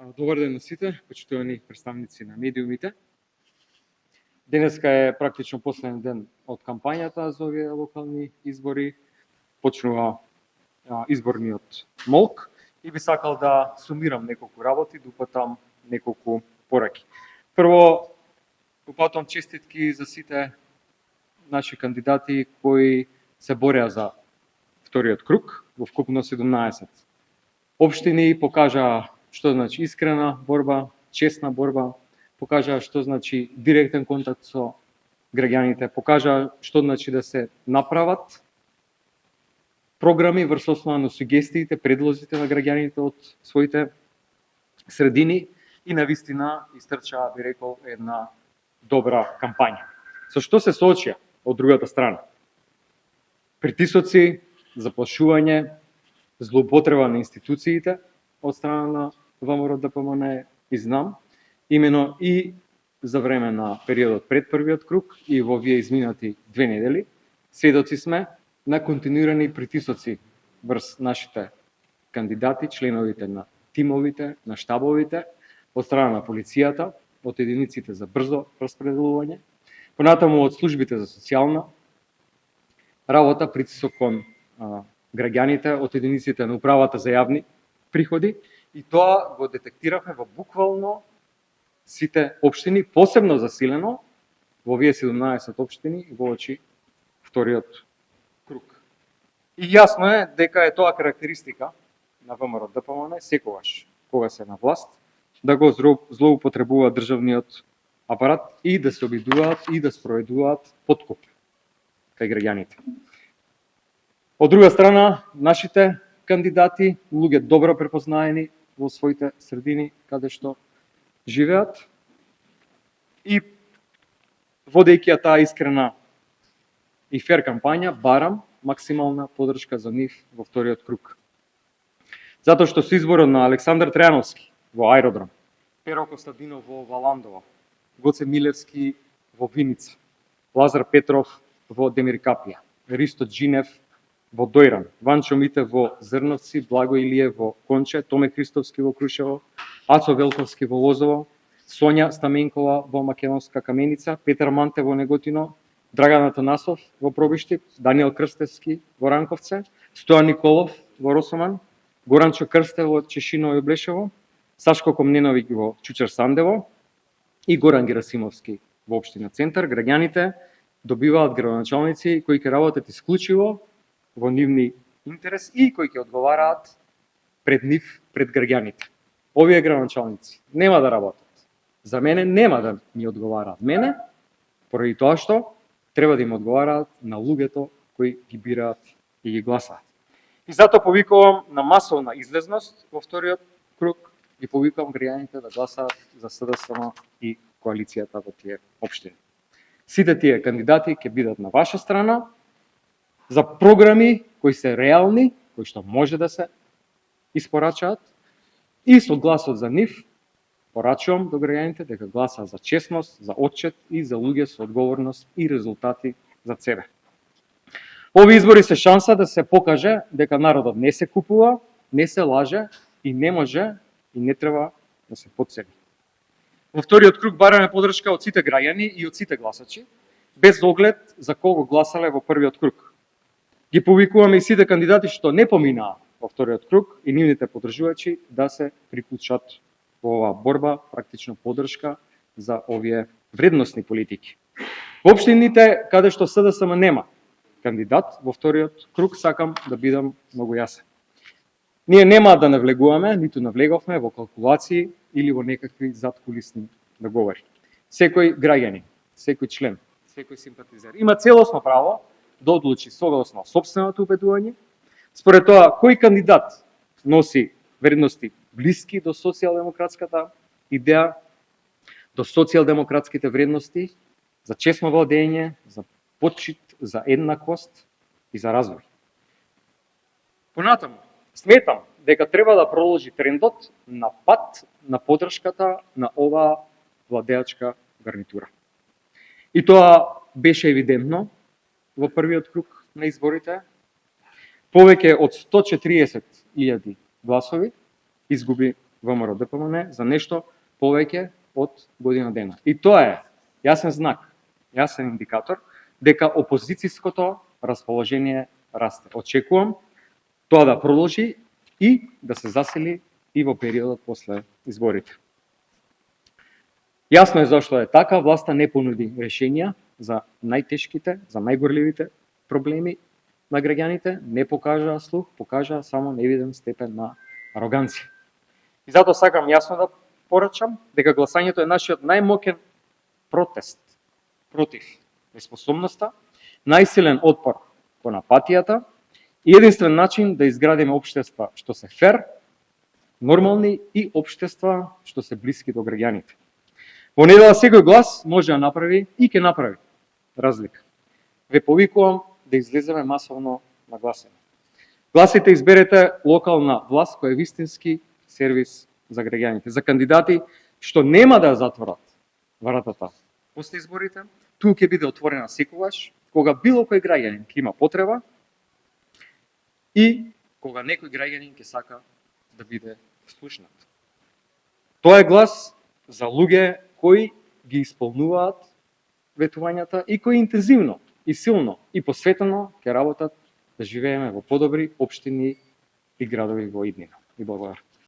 Добар ден на сите, почитувани представници на медиумите. Денеска е практично последен ден од кампањата за овие локални избори. Почнува изборниот молк и би сакал да сумирам неколку работи, дупатам неколку пораки. Прво, упатам честитки за сите наши кандидати кои се бореа за вториот круг во вкупно 17 општини, покажаа што значи искрена борба, честна борба, покажаа што значи директен контакт со граѓаните, покажаа што значи да се направат програми врз основа на сугестиите, предлозите на граѓаните од своите средини и навистина истрчаа, би рекол, една добра кампања. Со што се соочија од другата страна? Притисоци, заплашување, злоупотреба на институциите од страна на ВМРО ДПМН и знам, имено и за време на периодот пред првиот круг и во овие изминати 2 недели, сведоци сме на континуирани притисоци врз нашите кандидати, членовите на тимовите, на штабовите, од страна на полицијата, од единиците за брзо распределување, понатаму од службите за социјална работа, притисок кон граѓаните, од единиците на управата за јавни приходи, и тоа го детектиравме во буквално сите општини, посебно засилено во овие 17 општини во очи вториот круг. И јасно е дека е тоа карактеристика на ВМРО ДПМН секогаш кога се на власт, да го злоупотребува државниот апарат и да се обидуваат и да спроведуваат подкуп кај граѓаните. Од друга страна, нашите кандидати, луѓе добро препознаени во своите средини каде што живеат и водејќи таа искрена и фер кампања, барам максимална подршка за нив во вториот круг. Затоа што со изборот на Александар Трајановски во Аеродром, Перо Костадинов во Валандово, Гоце Милевски во Виница, Лазар Петров во Демиркапија, Ристо Джинев во Дојран, Ванчо Мите во Зрновци, Благо Илиев во Конче, Томе Христовски во Крушево, Ацо Велковски во Лозово, Сонја Стаменкова во Македонска Каменица, Петар Манте во Неготино, Драган Атанасов во Пробиштип, Даниел Крстевски во Ранковце, Стојан Николов во Росоман, Горанчо Крстев во Чешино и Облешево, Сашко Комненовиќ во Чучар Сандево и Горан Герасимовски во општина Центар. Граѓаните добиваат градоначалници кои ќе работат исклучиво во нивни интерес и кои ќе одговараат пред нив, пред граѓаните. Овие градоначалници нема да работат. За мене нема да ми одговараат мене, поради тоа што треба да им одговараат на луѓето кои ги бираат и ги гласаат. И затоа повикувам на масовна излезност во вториот круг и повикувам граѓаните да гласаат за СДСМ и коалицијата во тие општини. Сите тие кандидати ќе бидат на ваша страна за програми кои се реални, кои што може да се испорачаат, и со гласот за нив порачувам до граѓаните дека гласаат за честност, за отчет и за луѓе со одговорност и резултати за себе. Овие избори се шанса да се покаже дека народот не се купува, не се лаже и не може и не треба да се потцени. Во вториот круг бараме подршка од сите граѓани и од сите гласачи, без оглед за кого гласале во првиот круг. Ги повикуваме и сите кандидати што не поминаа во вториот круг и нивните поддржувачи да се приклучат во оваа борба, практично подршка за овие вредносни политики. Во општините каде што СДСМ нема кандидат во вториот круг, сакам да бидам многу јасен. Ние нема да навлегуваме, ниту навлеговме во калкулации или во некакви заткулисни договори. Секој граѓанин, секој член, секој симпатизер има целосно право да одлучи согласно сопственото убедување, според тоа кој кандидат носи вредности блиски до социјалдемократската идеја, до социјалдемократските вредности за честно владење, за почит, за еднаквост и за развој. Понатаму, сметам дека треба да продолжи трендот на пат на поддршката на оваа владеачка гарнитура. И тоа беше евидентно во првиот круг на изборите. Повеќе од 140.000 гласови изгуби ВМРО ДПМН за нешто повеќе од година дена. И тоа е јасен знак, јасен индикатор дека опозицијското расположение расте. Очекувам тоа да продолжи и да се засили и во периодот после изборите. Јасно е зашто е така, власта не понуди решенија за најтешките, за најгорливите проблеми на граѓаните, не покажаа слух, покажаа само невиден степен на ароганција. И затоа сакам јасно да порачам дека гласањето е нашиот најмоќен протест против неспособноста, најсилен отпор кон апатијата и единствен начин да изградиме општества што се фер, нормални и општества што се блиски до граѓаните. Во недела секој глас може да направи и ќе направи разлика. Ве повикувам да излеземе масовно на гласење. Гласите, изберете локална власт која е вистински сервис за граѓаните, за кандидати што нема да затворат вратата после изборите. Ту ќе биде отворена секогаш, кога било кој граѓанин ќе има потреба и кога некој граѓанин ќе сака да биде слушнат. Тоа е глас за луѓе кои ги исполнуваат ветувањата и кои интензивно и силно и посветено ќе работат да живееме во подобри општини и градови во иднина. И благодарам.